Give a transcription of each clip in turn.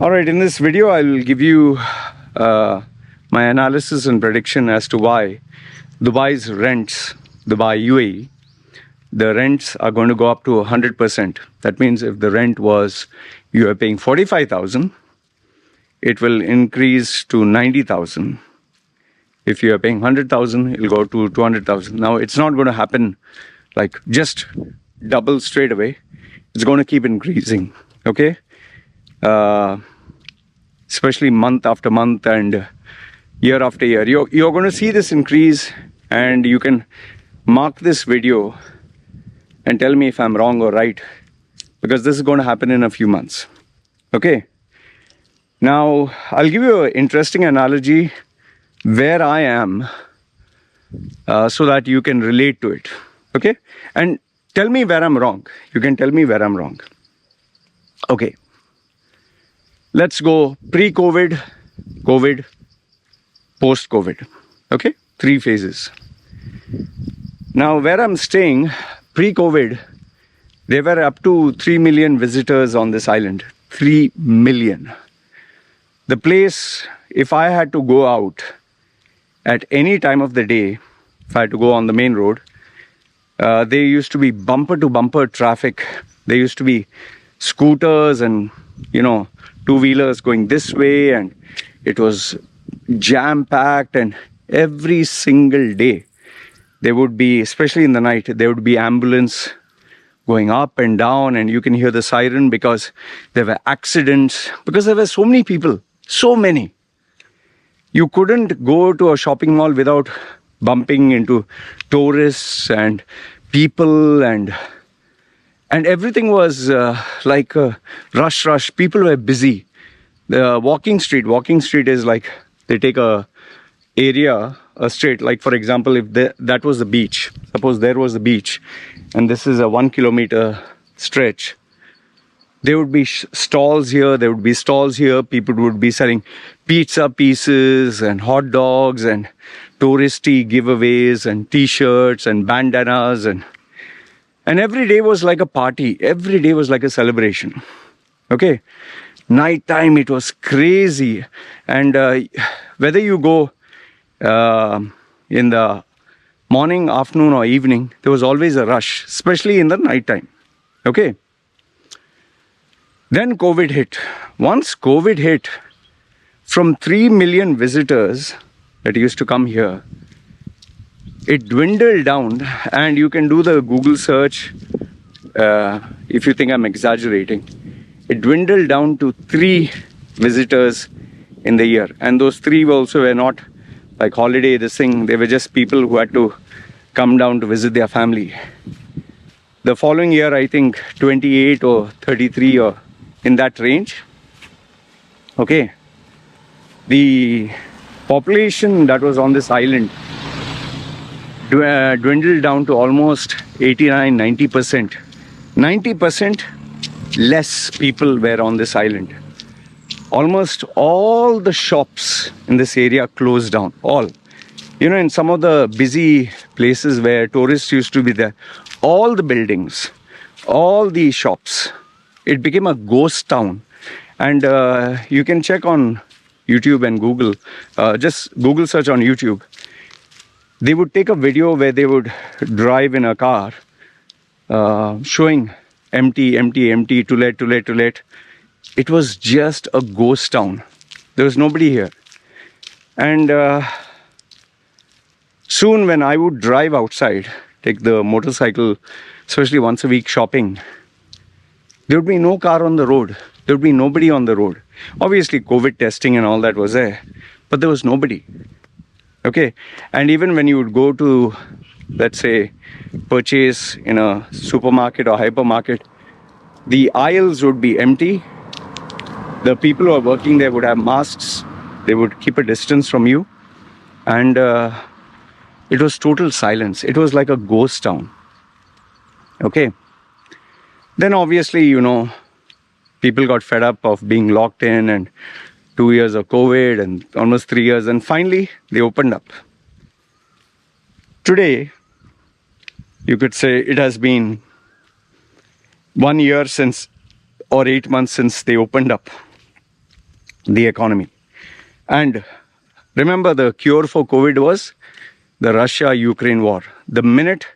Alright, in this video I'll give you my analysis and prediction as to why Dubai's rents, Dubai UAE, the rents are going to go up to 100%. That means if the rent was, you are paying 45,000, it will increase to 90,000. If you are paying 100,000, it'll go to 200,000. Now, it's not going to happen like just double straight away. It's going to keep increasing, okay? Especially month after month and year after year. You're going to see this increase, and you can mark this video and tell me if I'm wrong or right, because this is going to happen in a few months, okay? Now, I'll give you an interesting analogy where I am so that you can relate to it, okay? And tell me where I'm wrong. You can tell me where I'm wrong. Okay. Let's go pre-COVID, COVID, post-COVID, okay? 3 phases. Now, where I'm staying, pre-COVID, there were up to 3 million visitors on this island. 3 million. The place, if I had to go out at any time of the day, if I had to go on the main road, there used to be bumper-to-bumper traffic. There used to be scooters and, two-wheelers going this way, and it was jam-packed, and every single day there would be, especially in the night, there would be ambulance going up and down, and you can hear the siren because there were accidents, because there were so many people, so many. You couldn't go to a shopping mall without bumping into tourists and people, and everything was like a rush. People were busy. The walking street is like, they take a straight, like for example, if that was the beach, suppose there was the beach, and this is a 1 kilometer stretch, there would be stalls here, there would be stalls here, people would be selling pizza pieces and hot dogs and touristy giveaways and t-shirts and bandanas, and every day was like a party, every day was like a celebration, okay? Night time, it was crazy, and whether you go in the morning, afternoon or evening, there was always a rush, especially in the night time, okay? Then COVID hit. Once COVID hit, from 3 million visitors that used to come here, it dwindled down, and you can do the Google search if you think I'm exaggerating. It dwindled down to 3 visitors in the year, and those 3 also were not like holiday, this thing. They were just people who had to come down to visit their family. The following year, I think 28 or 33 or in that range, okay, the population that was on this island dwindled down to almost 89-90%. 90% less people were on this island. Almost all the shops in this area closed down. All. In some of the busy places where tourists used to be there, all the buildings, all the shops, it became a ghost town. And you can check on YouTube and Google, just Google search on YouTube. They would take a video where they would drive in a car, showing empty, to let. It was just a ghost town. There was nobody here. And soon when I would drive outside, take the motorcycle, especially once a week shopping, there would be no car on the road. There would be nobody on the road. Obviously, COVID testing and all that was there, but there was nobody. Okay, and even when you would go to, let's say, purchase in a supermarket or hypermarket, the aisles would be empty. The people who are working there would have masks. They would keep a distance from you. And it was total silence. It was like a ghost town. Okay. Then obviously, people got fed up of being locked in, and 2 years of COVID and almost 3 years, and finally they opened up. Today, you could say it has been 1 year since, or 8 months since they opened up. the economy. And remember, the cure for COVID was the Russia-Ukraine war. The minute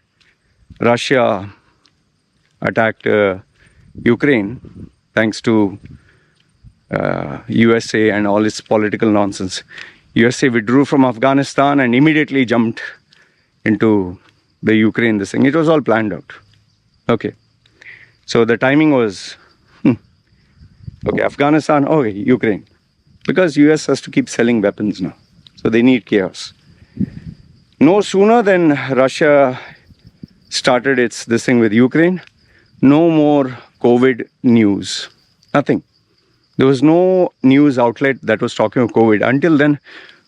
Russia attacked Ukraine, thanks to USA and all its political nonsense, USA withdrew from Afghanistan and immediately jumped into the Ukraine, this thing. It was all planned out. Okay. So the timing was, okay, Afghanistan, okay, Ukraine. Because US has to keep selling weapons now. So they need chaos. No sooner than Russia started this thing with Ukraine, no more COVID news. Nothing. There was no news outlet that was talking of COVID. Until then,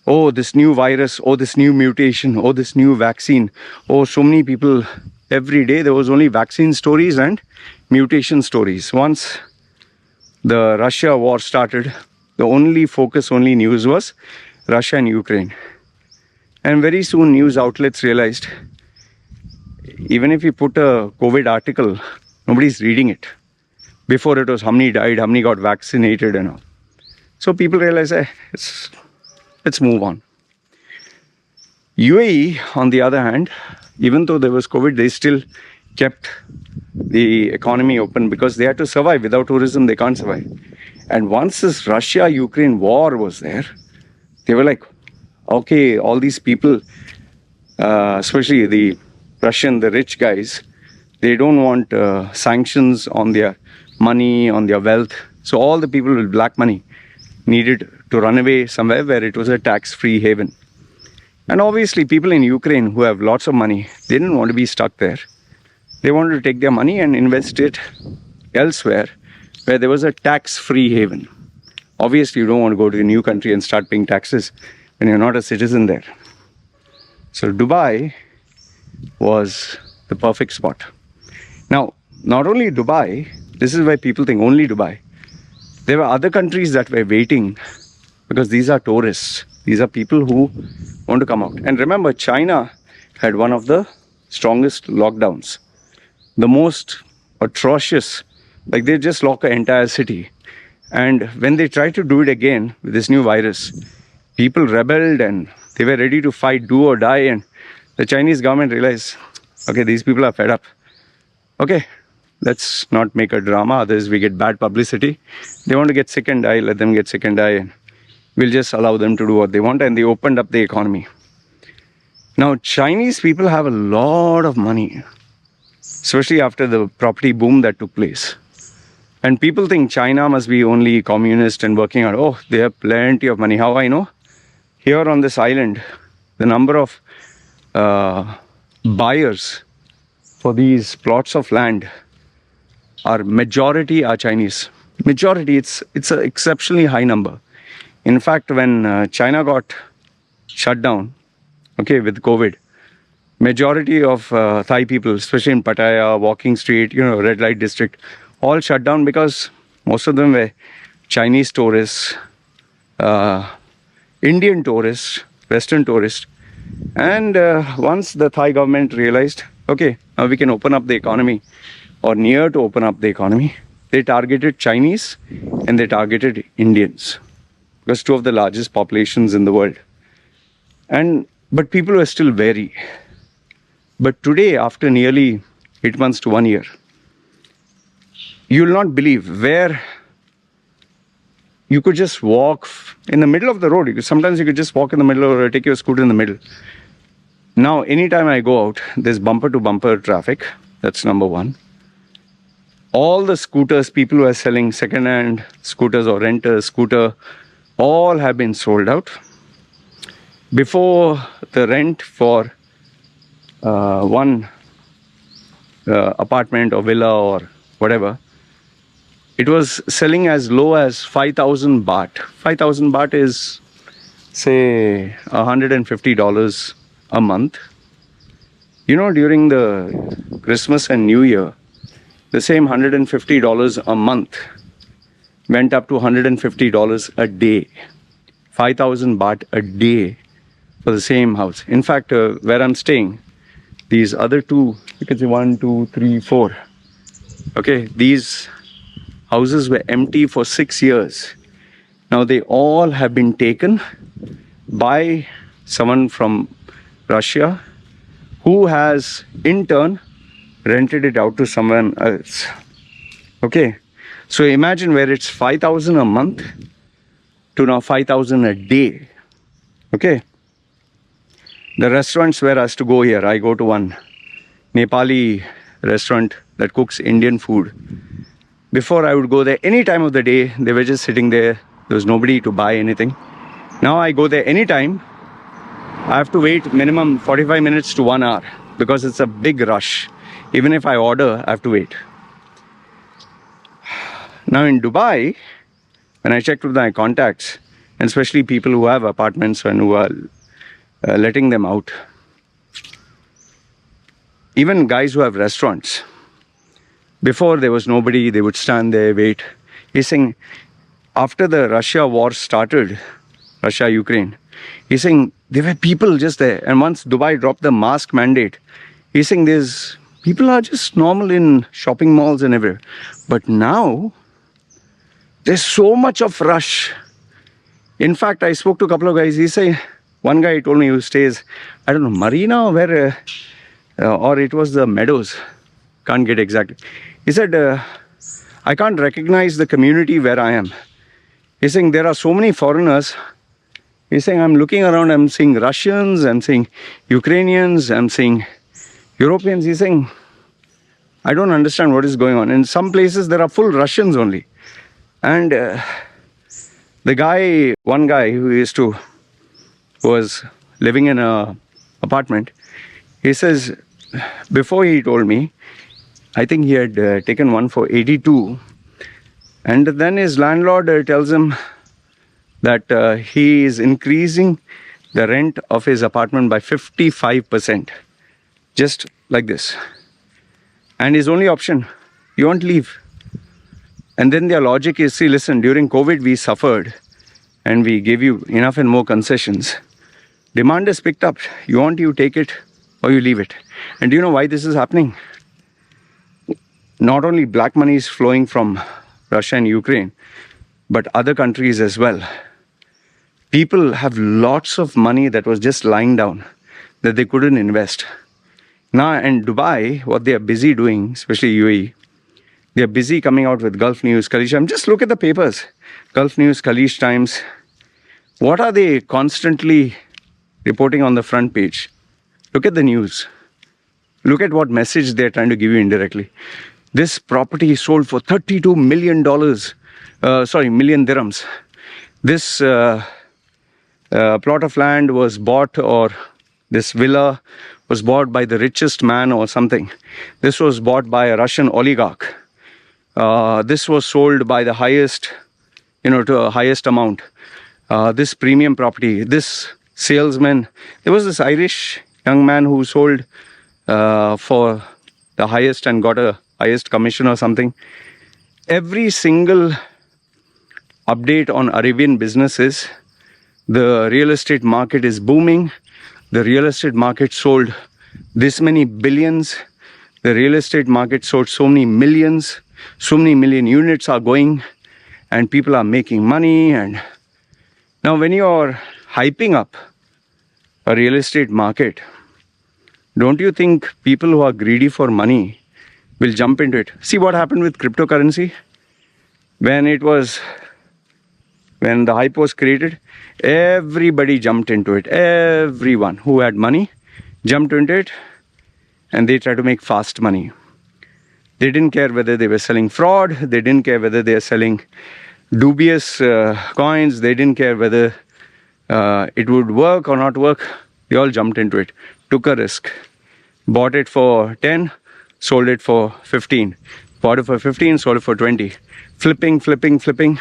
oh, this new virus, oh, this new mutation, oh, this new vaccine, oh, so many people. Every day there was only vaccine stories and mutation stories. Once the Russia war started, the only focus, only news was Russia and Ukraine. And very soon news outlets realized, even if you put a COVID article, nobody's reading it. Before it was how many died, how many got vaccinated and all. So people realized, let's move on. UAE, on the other hand, even though there was COVID, they still kept the economy open because they had to survive. Without tourism, they can't survive. And once this Russia-Ukraine war was there, they were like, okay, all these people, especially the Russian, the rich guys, they don't want sanctions on their money, on their wealth. So all the people with black money needed to run away somewhere where it was a tax-free haven. And obviously people in Ukraine who have lots of money, they didn't want to be stuck there. They wanted to take their money and invest it elsewhere where there was a tax-free haven. Obviously you don't want to go to a new country and start paying taxes when you're not a citizen there. So Dubai was the perfect spot. Now, not only Dubai, this is why people think only Dubai. There were other countries that were waiting because these are tourists. These are people who want to come out. And remember, China had one of the strongest lockdowns. The most atrocious, like they just lock an entire city. And when they tried to do it again with this new virus, people rebelled and they were ready to fight, do or die. And the Chinese government realized, okay, these people are fed up. Okay, let's not make a drama, otherwise we get bad publicity. They want to get sick and die, let them get sick and die. And we'll just allow them to do what they want. And they opened up the economy. Now, Chinese people have a lot of money, especially after the property boom that took place. And people think China must be only communist and working on, oh, they have plenty of money. How I know? Here on this island, the number of buyers for these plots of land are majority are Chinese. Majority, it's an exceptionally high number. In fact, when China got shut down, okay, with COVID, majority of Thai people, especially in Pattaya, Walking Street, Red Light District, all shut down because most of them were Chinese tourists, Indian tourists, Western tourists. And once the Thai government realized, okay, now we can open up the economy or near to open up the economy, they targeted Chinese and they targeted Indians because two of the largest populations in the world. But people were still wary. But today, after nearly 8 months to 1 year, you will not believe where you could just walk in the middle of the road. Sometimes you could just walk in the middle or take your scooter in the middle. Now, anytime I go out, there's bumper to bumper traffic. That's number one. All the scooters, people who are selling second-hand scooters or rent-a scooter, all have been sold out. Before, the rent for one apartment or villa or whatever, it was selling as low as 5,000 baht. 5,000 baht is, say, $150 a month. During the Christmas and New Year, the same $150 a month went up to $150 a day. 5,000 baht a day for the same house. In fact, where I'm staying, these other two, you can see 1, 2, 3, 4. Okay, these houses were empty for 6 years. Now they all have been taken by someone from Russia who has in turn rented it out to someone else. Okay, so imagine where it's 5,000 a month to now 5,000 a day. Okay, the restaurants where I has to go here, I go to one Nepali restaurant that cooks Indian food. Before I would go there any time of the day, they were just sitting there. There was nobody to buy anything. Now I go there anytime. I have to wait minimum 45 minutes to 1 hour because it's a big rush. Even if I order, I have to wait. Now in Dubai, when I checked with my contacts, and especially people who have apartments and who are letting them out, even guys who have restaurants, before there was nobody, they would stand there, wait. He's saying, after the Russia war started, Russia-Ukraine, he's saying there were people just there. And once Dubai dropped the mask mandate, he's saying people are just normal in shopping malls and everywhere. But now, there's so much of rush. In fact, I spoke to a couple of guys. One guy told me who stays, I don't know, Marina or where, or it was the Meadows. Can't get exactly. He said, I can't recognize the community where I am. He's saying there are so many foreigners. He's saying I'm looking around, I'm seeing Russians, I'm seeing Ukrainians, I'm seeing Europeans. He's saying, I don't understand what is going on. In some places there are full Russians only. And one guy who was living in a apartment, he says, before he told me, I think he had taken one for 82, and then his landlord tells him that he is increasing the rent of his apartment by 55%, just like this. And his only option, you won't leave. And then their logic is, see, listen, during COVID we suffered and we gave you enough and more concessions. Demand is picked up. You take it or you leave it. And do you know why this is happening? Not only black money is flowing from Russia and Ukraine, but other countries as well. People have lots of money that was just lying down that they couldn't invest. Now in Dubai, what they are busy doing, especially UAE, they are busy coming out with Gulf News, Khaleej Times. Just look at the papers. Gulf News, Khaleej Times. What are they constantly reporting on the front page? Look at the news. Look at what message they're trying to give you indirectly. This property is sold for $32 million. Million dirhams. This plot of land was bought, or this villa was bought by the richest man or something. This was bought by a Russian oligarch. This was sold by the highest, to a highest amount. This premium property, this salesman, there was this Irish young man who sold for the highest and got a highest commission or something. Every single update on Arabian businesses, the real estate market is booming. The real estate market sold this many billions. The real estate market sold so many millions. So many million units are going and people are making money. And now when you're hyping up a real estate market, don't you think people who are greedy for money will jump into it? See what happened with cryptocurrency? When the hype was created, everybody jumped into it. Everyone who had money jumped into it and they tried to make fast money. They didn't care whether they were selling fraud. They didn't care whether they were selling dubious coins. They didn't care whether it would work or not work. They all jumped into it, took a risk, bought it for 10, sold it for 15, bought it for 15, sold it for 20, flipping,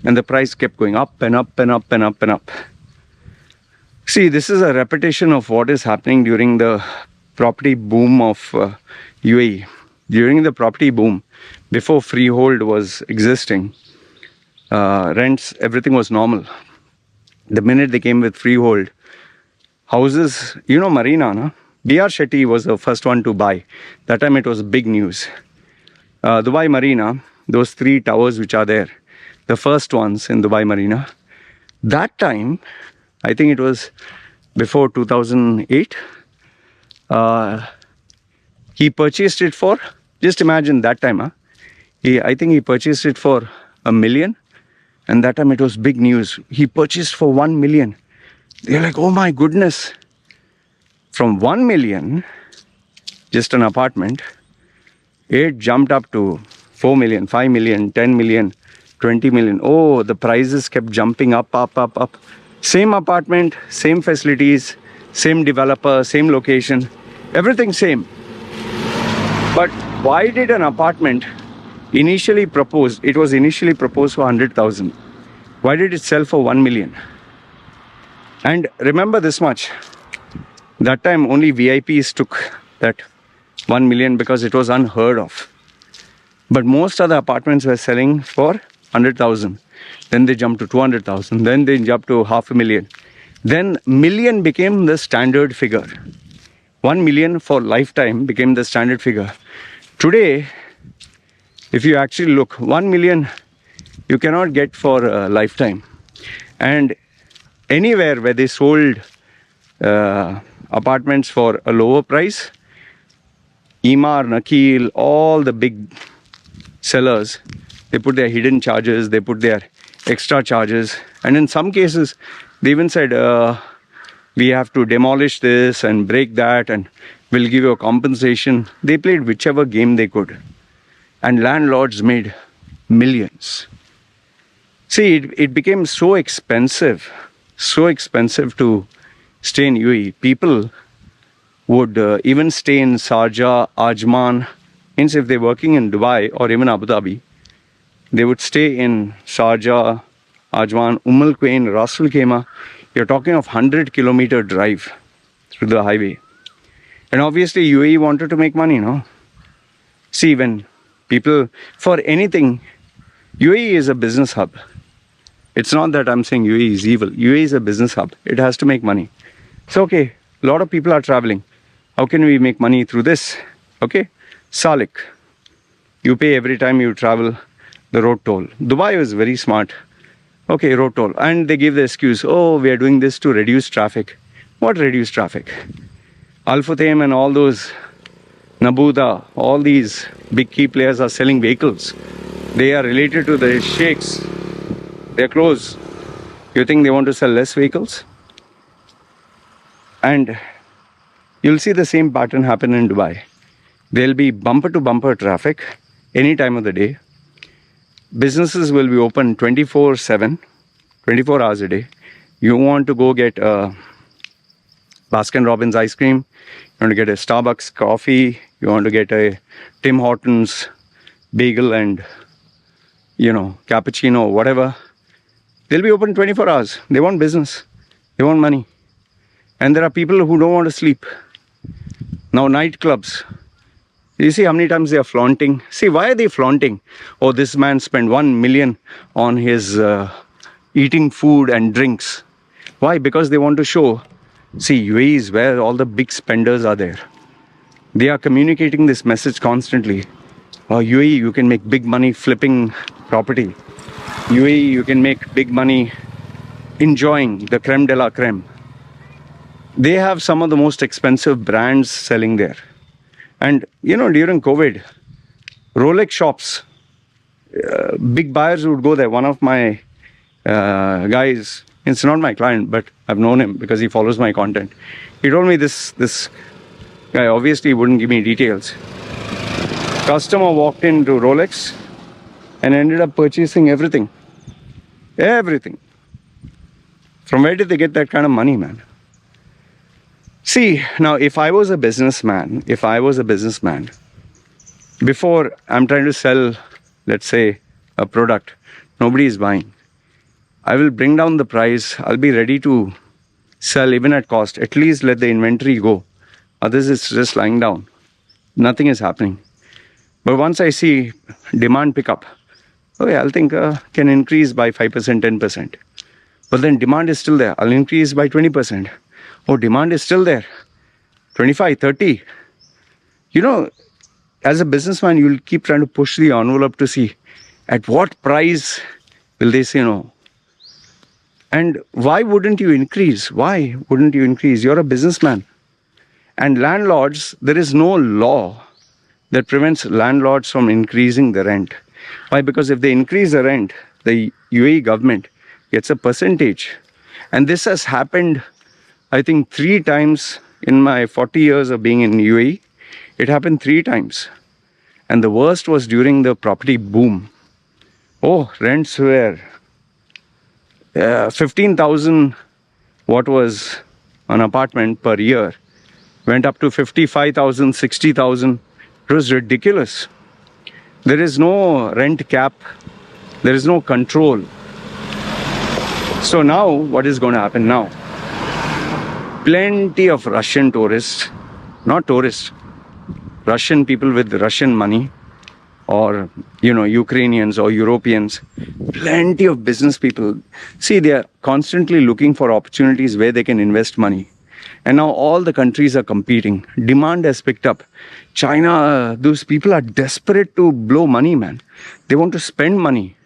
and the price kept going up and up and up and up and up. See, this is a repetition of what is happening during the property boom of UAE. During the property boom, before freehold was existing, rents, everything was normal. The minute they came with freehold, houses, Marina, no? B.R. Shetty was the first one to buy. That time it was big news. Dubai Marina, those 3 towers which are there, the first ones in Dubai Marina. That time, I think it was before 2008, he purchased it for, just imagine that time, I think he purchased it for $1 million. And that time it was big news. He purchased for 1 million. They're like, oh my goodness. From 1 million, just an apartment, it jumped up to 4 million, 5 million, 10 million, 20 million. Oh, the prices kept jumping up. Same apartment, same facilities, same developer, same location, everything same. But why did an apartment initially proposed, it was initially proposed for 100,000. Why did it sell for 1 million? And remember this much, that time only VIPs took that 1 million because it was unheard of. But most other apartments were selling for 100,000. Then they jumped to 200,000. Then they jumped to 500,000. Then million became the standard figure. 1 million for lifetime became the standard figure. Today, if you actually look, 1 million you cannot get for a lifetime. And anywhere where they sold apartments for a lower price, Emaar, Nakil, all the big sellers, they put their hidden charges, they put their extra charges. And in some cases, they even said, we have to demolish this and break that and we'll give you a compensation. They played whichever game they could. And landlords made millions. See, it became so expensive to stay in UAE. People would even stay in Sharjah, Ajman. Means if they're working in Dubai or even Abu Dhabi, they would stay in Sharjah, Ajman, Al Quwain, Ras Al Khaimah. You're talking of 100-kilometer drive through the highway. And obviously UAE wanted to make money, no? See, when people, for anything, UAE is a business hub. It's not that I'm saying UAE is evil. UAE is a business hub. It has to make money. So, okay, a lot of people are traveling. How can we make money through this? Okay, Salik. You pay every time you travel the road toll. Dubai was very smart. Okay, road toll. And they give the excuse, oh, we are doing this to reduce traffic. What reduce traffic? Al Futtaim and all those, Nabuda, all these big key players are selling vehicles. They are related to the sheikhs. They're close. You think they want to sell less vehicles? And you'll see the same pattern happen in Dubai. There'll be bumper to bumper traffic any time of the day. Businesses will be open 24/7, 24 hours a day. You want to go get a Baskin Robbins ice cream, you want to get a Starbucks coffee, you want to get a Tim Hortons bagel and, cappuccino, whatever. They'll be open 24 hours. They want business. They want money. And there are people who don't want to sleep. Now, nightclubs. You see how many times they are flaunting? See, why are they flaunting? Oh, this man spent 1 million on his eating food and drinks. Why? Because they want to show, see, UAE is where all the big spenders are there. They are communicating this message constantly. Oh, UAE, you can make big money flipping property. UAE, you can make big money enjoying the creme de la creme. They have some of the most expensive brands selling there. And, during COVID, Rolex shops, big buyers would go there. One of my guys, it's not my client, but I've known him because he follows my content. He told me this guy, obviously wouldn't give me details. Customer walked into Rolex and ended up purchasing everything. Everything. From where did they get that kind of money, man? See, now if I was a businessman, before I'm trying to sell, let's say, a product, nobody is buying. I will bring down the price. I'll be ready to sell even at cost. At least let the inventory go. Others, it's just lying down. Nothing is happening. But once I see demand pick up, okay, I'll think can increase by 5%, 10%. But then demand is still there. I'll increase by 20%. Oh, demand is still there. 25, 30. As a businessman, you'll keep trying to push the envelope to see at what price Will they say no? And why wouldn't you increase? Why wouldn't you increase? You're a businessman. And landlords, there is no law that prevents landlords from increasing the rent. Why? Because if they increase the rent, the UAE government gets a percentage. And this has happened, I think, 3 times in my 40 years of being in UAE. It happened 3 times. And the worst was during the property boom. Oh, rents were 15,000, what was an apartment per year, went up to 55,000, 60,000. It was ridiculous. There is no rent cap. There is no control. So now, what is going to happen now? Plenty of Russian tourists, not tourists, Russian people with Russian money, or Ukrainians or Europeans, plenty of business people. See, they are constantly looking for opportunities where they can invest money. And now all the countries are competing. Demand has picked up. China, those people are desperate to blow money, man. They want to spend money.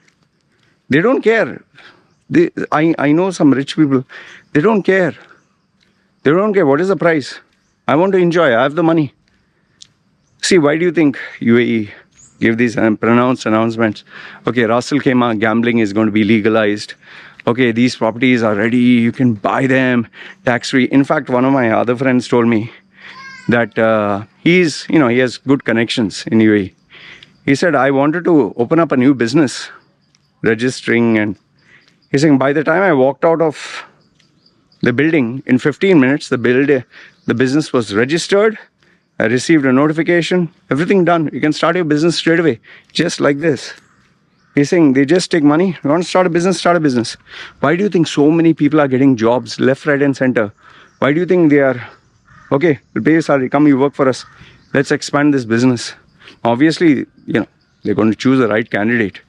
They don't care. I know some rich people. They don't care. They don't care. What is the price? I want to enjoy. I have the money. See, why do you think UAE give these pronounced announcements? Okay, Ras Al Khaimah gambling is going to be legalized. Okay, these properties are ready. You can buy them tax-free. In fact, one of my other friends told me that he has good connections in UAE. He said, I wanted to open up a new business, registering, and he's saying, by the time I walked out of the building, in 15 minutes, the business was registered. I received a notification, everything done. You can start your business straight away, just like this. He's saying they just take money. You want to start a business, start a business. Why do you think so many people are getting jobs left, right, and center? Why do you think they are, okay, we'll pay you salary, come you work for us. Let's expand this business. Obviously, they're going to choose the right candidate.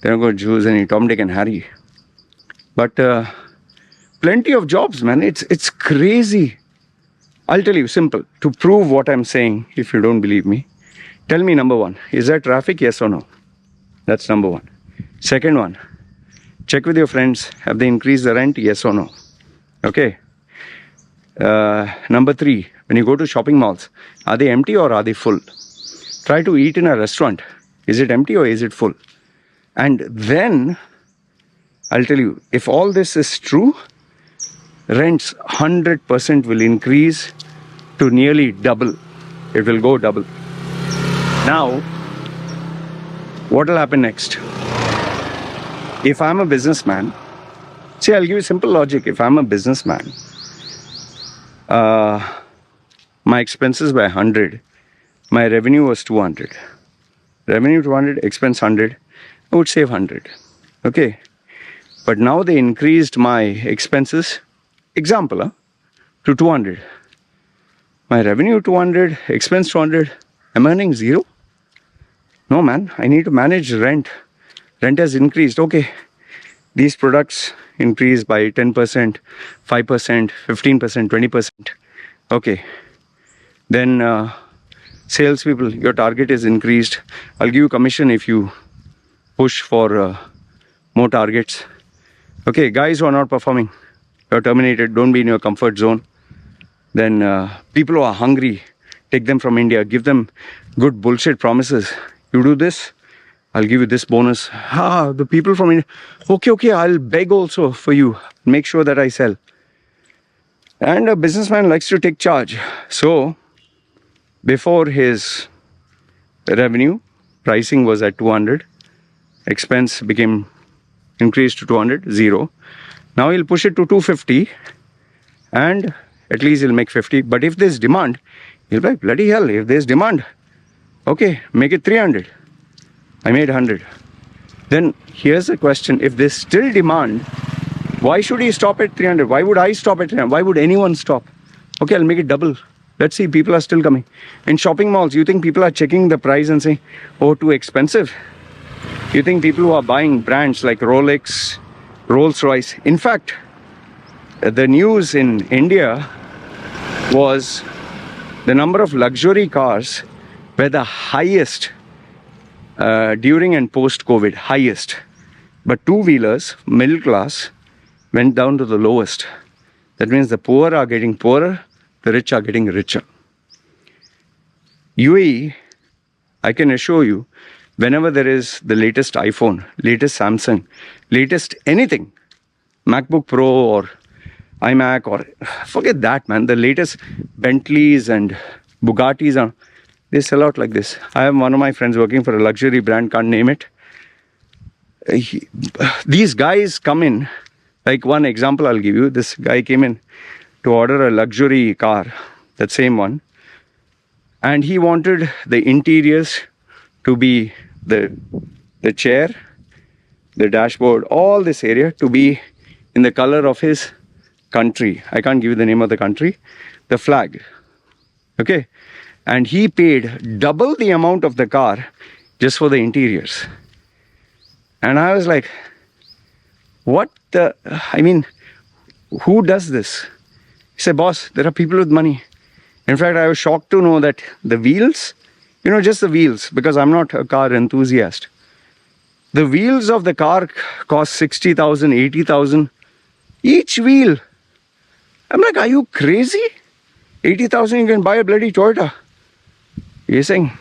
They're not going to choose any Tom, Dick, and Harry. But plenty of jobs, man. It's crazy. I'll tell you, simple. To prove what I'm saying, if you don't believe me, tell me, number one, is there traffic, yes or no? That's number one. Second one, check with your friends. Have they increased the rent, yes or no? Okay. Number 3, when you go to shopping malls, are they empty or are they full? Try to eat in a restaurant. Is it empty or is it full? And then, I'll tell you, if all this is true, rents 100% will increase to nearly double. It will go double. Now, what will happen next? If I'm a businessman, see, I'll give you simple logic. If I'm a businessman, my expenses were 100, my revenue was 200. Revenue 200, expense 100, I would save 100. Okay. But now they increased my expenses, example, to 200. My revenue 200, expense 200, I'm earning 0? No, man, I need to manage rent. Rent has increased. Okay, these products increased by 10%, 5%, 15%, 20%. Okay, then salespeople, your target is increased. I'll give you commission if you push for more targets. Okay, guys who are not performing, you're terminated. Don't be in your comfort zone. Then people who are hungry, take them from India. Give them good bullshit promises. You do this, I'll give you this bonus. The people from India, okay, I'll beg also for you. Make sure that I sell. And a businessman likes to take charge. So, before his revenue, pricing was at 200. Expense became increased to 200, 0. Now he'll push it to 250 and at least he'll make 50. But if there's demand, he'll be like, bloody hell, if there's demand, okay, make it 300. I made 100. Then here's the question, if there's still demand, why should he stop at 300? Why would I stop at 300? Why would anyone stop? Okay, I'll make it double. Let's see, people are still coming. In shopping malls, you think people are checking the price and saying, oh, too expensive? You think people who are buying brands like Rolex, Rolls-Royce, in fact, the news in India was the number of luxury cars were the highest during and post-COVID, highest. But two-wheelers, middle class, went down to the lowest. That means the poor are getting poorer, the rich are getting richer. UAE, I can assure you, whenever there is the latest iPhone, latest Samsung, latest anything, MacBook Pro or iMac or forget that, man, the latest Bentleys and Bugattis, they sell out like this. I have one of my friends working for a luxury brand, can't name it. These guys come in, like one example I'll give you. This guy came in to order a luxury car, that same one. And he wanted the interiors to be the chair, the dashboard, all this area to be in the color of his country. I can't give you the name of the country, the flag. Okay. And he paid double the amount of the car just for the interiors. And I was like, what the, I mean, who does this? He said, boss, there are people with money. In fact, I was shocked to know that the wheels, just the wheels, because I'm not a car enthusiast. The wheels of the car cost 60,000, 80,000 each wheel. I'm like, are you crazy? 80,000, you can buy a bloody Toyota. He's saying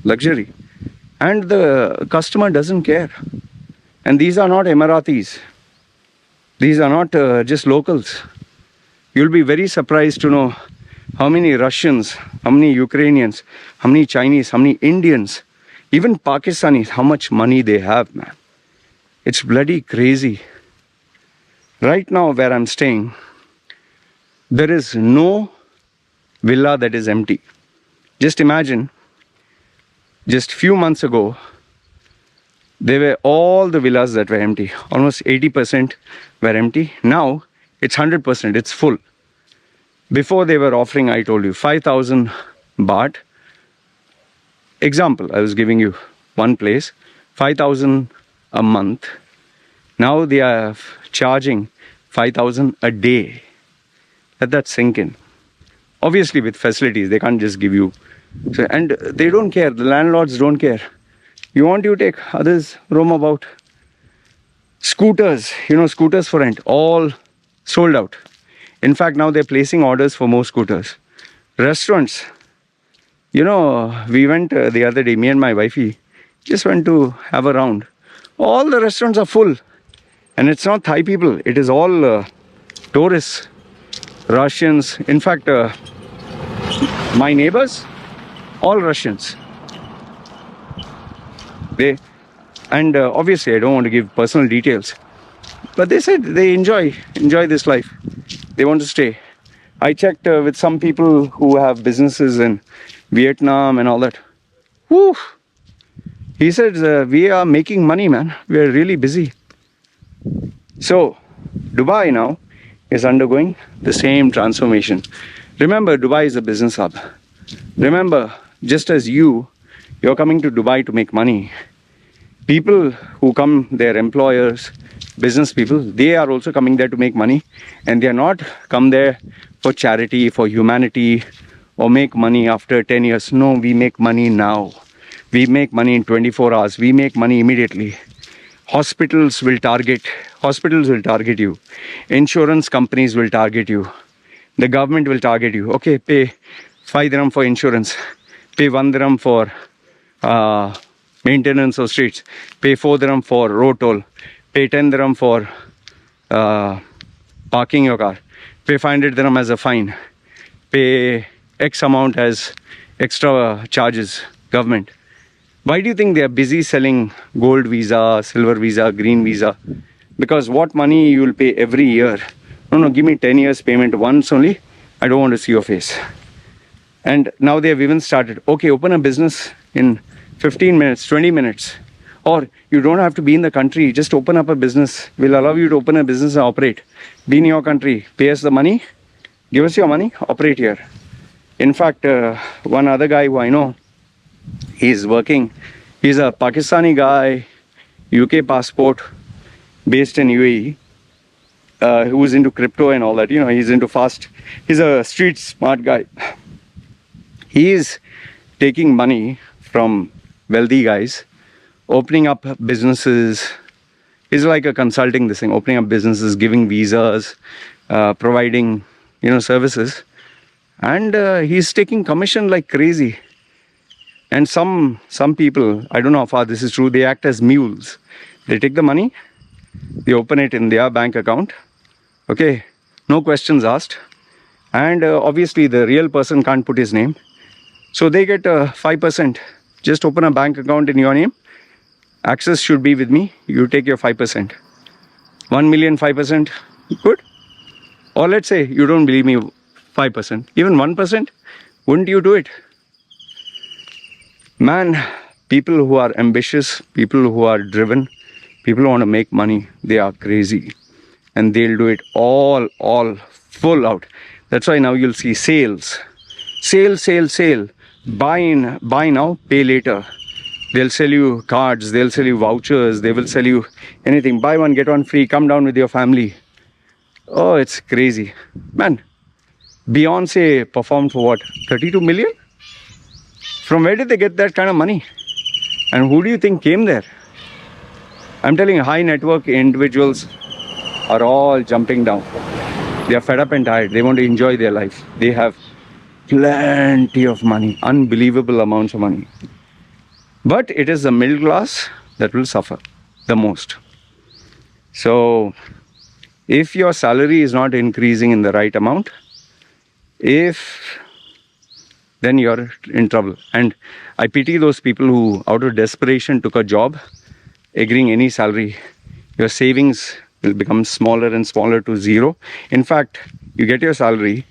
luxury. And the customer doesn't care. And these are not Emiratis. These are not just locals. You'll be very surprised to know how many Russians, how many Ukrainians, how many Chinese, how many Indians, even Pakistanis, how much money they have, man. It's bloody crazy. Right now where I'm staying, there is no villa that is empty. Just imagine, just few months ago, there were all the villas that were empty. Almost 80% were empty. Now it's 100%, it's full. Before they were offering, I told you, 5,000 baht. Example, I was giving you one place, 5,000 a month. Now they are charging 5,000 a day. Let that sink in. Obviously with facilities, they can't just give you. So, and they don't care, the landlords don't care. You want, you take, others roam about. Scooters, scooters for rent, all sold out. In fact, now they're placing orders for more scooters. Restaurants, we went the other day, me and my wifey just went to have a round. All the restaurants are full. And it's not Thai people, it is all tourists, Russians. In fact, my neighbors, all Russians. Obviously I don't want to give personal details, but they said they enjoy this life. They want to stay. I checked with some people who have businesses in Vietnam and all that. Woo! He said, we are making money, man. We are really busy. So, Dubai now is undergoing the same transformation. Remember, Dubai is a business hub. Remember, just as you're coming to Dubai to make money, people who come, their employers, business people, they are also coming there to make money. And they are not come there for charity, for humanity, or make money after 10 years. No, we make money now. We make money in 24 hours. We make money immediately. Hospitals will target you. Insurance companies will target you. The government will target you. Okay, pay 5 dirham for insurance. Pay 1 dirham for maintenance of streets. Pay 4 dirham for road toll. Pay 10 dirham for parking your car. Pay 500 dirham as a fine. Pay X amount as extra charges, government. Why do you think they are busy selling gold visa, silver visa, green visa? Because what money you will pay every year? No, give me 10 years payment once only. I don't want to see your face. And now they have even started. Okay, open a business in 15 minutes, 20 minutes. Or you don't have to be in the country. Just open up a business. We'll allow you to open a business and operate. Be in your country. Pay us the money. Give us your money. Operate here. In fact, one other guy who I know, he's working. He's a Pakistani guy, UK passport, based in UAE, who's into crypto and all that. He's into fast. He's a street smart guy. He is taking money from wealthy guys, opening up businesses, He's like a consulting this thing, opening up businesses, giving visas, providing, services. And he's taking commission like crazy. And some people, I don't know how far this is true, they act as mules. They take the money, they open it in their bank account. Okay, no questions asked. And obviously the real person can't put his name. So they get 5%. Just open a bank account in your name. Access should be with me. You take your 5%. 1 million, 5%. Good. Or let's say you don't believe me, 5%. Even 1%. Wouldn't you do it? Man, people who are ambitious, people who are driven, people who want to make money, they are crazy. And they'll do it all full out. That's why now you'll see sales. Sale. Buy now, pay later. They'll sell you cards, they'll sell you vouchers, they will sell you anything. Buy one, get one free, come down with your family. Oh, it's crazy. Man, Beyonce performed for what? 32 million? From where did they get that kind of money? And who do you think came there? I'm telling you, high network individuals are all jumping down. They are fed up and tired. They want to enjoy their life. They have plenty of money, unbelievable amounts of money. But it is the middle class that will suffer the most. So, if your salary is not increasing in the right amount, then you're in trouble. And I pity those people who, out of desperation, took a job, agreeing any salary. Your savings will become smaller and smaller to zero. In fact, you get your salary,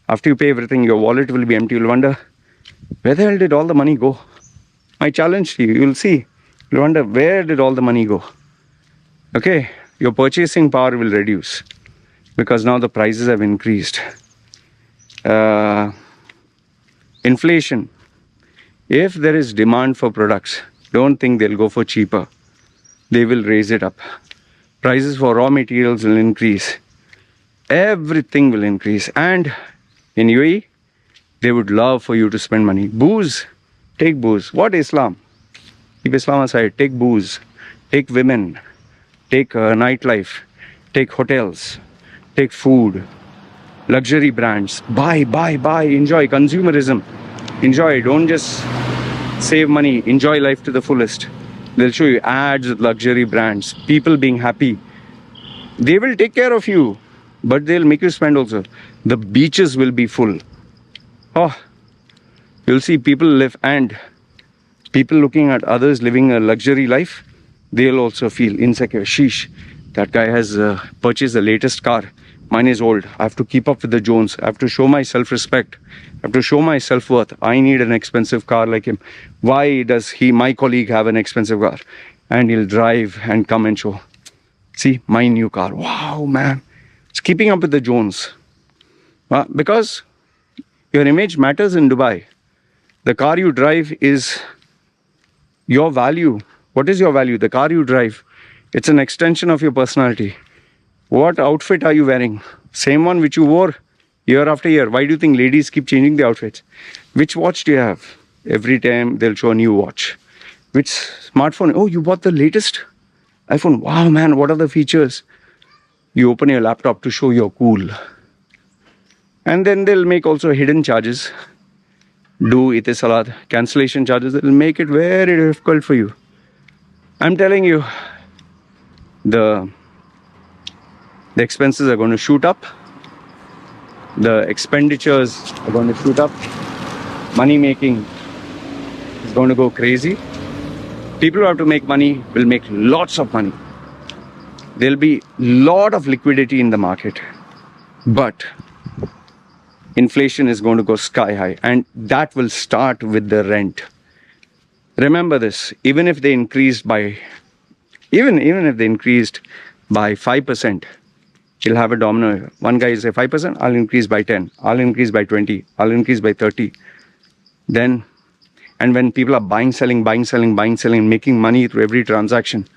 after you pay everything, your wallet will be empty. You'll wonder, where the hell did all the money go? My challenge to you, you'll see. You'll wonder, where did all the money go? Okay, your purchasing power will reduce because now the prices have increased. Inflation. If there is demand for products, don't think they'll go for cheaper. They will raise it up. Prices for raw materials will increase. Everything will increase. And in UAE, they would love for you to spend money. Booze. Take booze. What Islam? Keep Islam aside. Take booze. Take women. Take nightlife. Take hotels. Take food. Luxury brands. Buy. Enjoy. Consumerism. Enjoy. Don't just save money. Enjoy life to the fullest. They'll show you ads with luxury brands. People being happy. They will take care of you. But they'll make you spend also. The beaches will be full. Oh, you'll see people live, and people looking at others living a luxury life, they'll also feel insecure. Sheesh, that guy has purchased the latest car. Mine is old. I have to keep up with the Jones. I have to show my self-respect. I have to show my self-worth. I need an expensive car like him. Why does my colleague, have an expensive car? And he'll drive and come and show. See, my new car. Wow, man. It's keeping up with the Jones. Because your image matters in Dubai. The car you drive is your value. What is your value? The car you drive. It's an extension of your personality. What outfit are you wearing? Same one which you wore year after year. Why do you think ladies keep changing the outfits? Which watch do you have? Every time they'll show a new watch. Which smartphone? Oh, you bought the latest iPhone. Wow, man, what are the features? You open your laptop to show you're cool. And then they'll make also hidden charges. Do itisalat, cancellation charges. They'll make it very difficult for you. I'm telling you, the expenses are going to shoot up. The expenditures are going to shoot up. Money making is going to go crazy. People who have to make money will make lots of money. There'll be lot of liquidity in the market. But inflation is going to go sky high, and that will start with the rent. Remember this, even if they increased by 5%, you'll have a domino effect. One guy say 5%, I'll increase by 10, I'll increase by 20, I'll increase by 30. Then, and when people are buying, selling, making money through every transaction,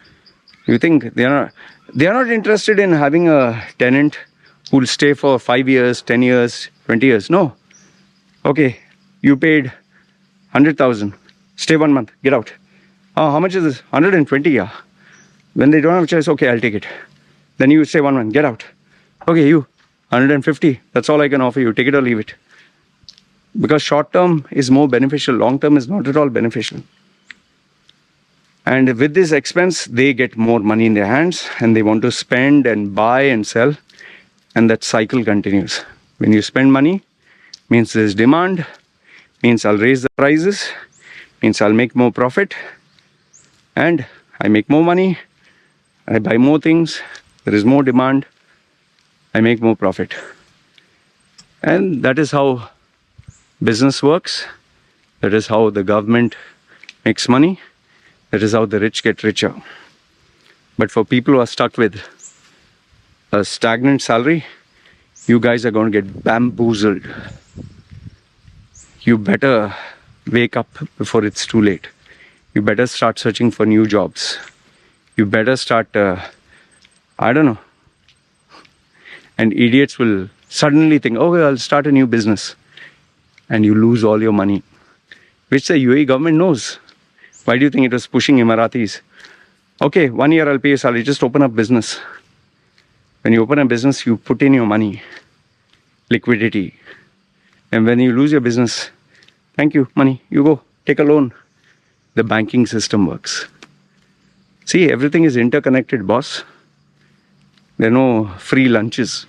you think they are not interested in having a tenant who will stay for 5 years, 10 years, 20 years. No. Okay, you paid 100,000. Stay 1 month, get out. How much is this? 120, yeah. When they don't have a choice, okay, I'll take it. Then you say, one, get out. Okay, you, 150, that's all I can offer you. Take it or leave it. Because short term is more beneficial. Long term is not at all beneficial. And with this expense, they get more money in their hands and they want to spend and buy and sell. And that cycle continues. When you spend money, means there's demand, means I'll raise the prices, means I'll make more profit. And I make more money, I buy more things, there is more demand, I make more profit. And that is how business works. That is how the government makes money. That is how the rich get richer. But for people who are stuck with a stagnant salary, you guys are going to get bamboozled. You better wake up before it's too late. You better start searching for new jobs. You better start, I don't know. And idiots will suddenly think, oh, I'll start a new business. And you lose all your money, which the UAE government knows. Why do you think it was pushing Emiratis? Okay, 1 year I'll pay your salary, just open up business. When you open a business, you put in your money, liquidity. And when you lose your business, thank you, money, you go, take a loan. The banking system works. See, everything is interconnected, boss. There are no free lunches.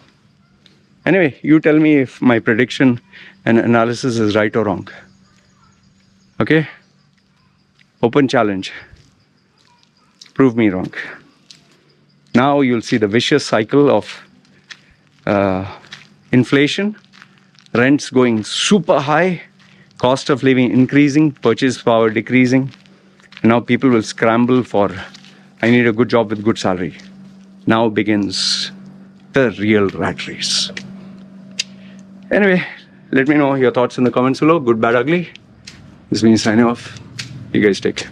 Anyway, you tell me if my prediction and analysis is right or wrong. Okay? Open challenge. Prove me wrong. Now you'll see the vicious cycle of inflation, rents going super high, cost of living increasing, purchase power decreasing. And now people will scramble for, I need a good job with good salary. Now begins the real rat race. Anyway, let me know your thoughts in the comments below. Good, bad, ugly. This means signing off. You guys take care.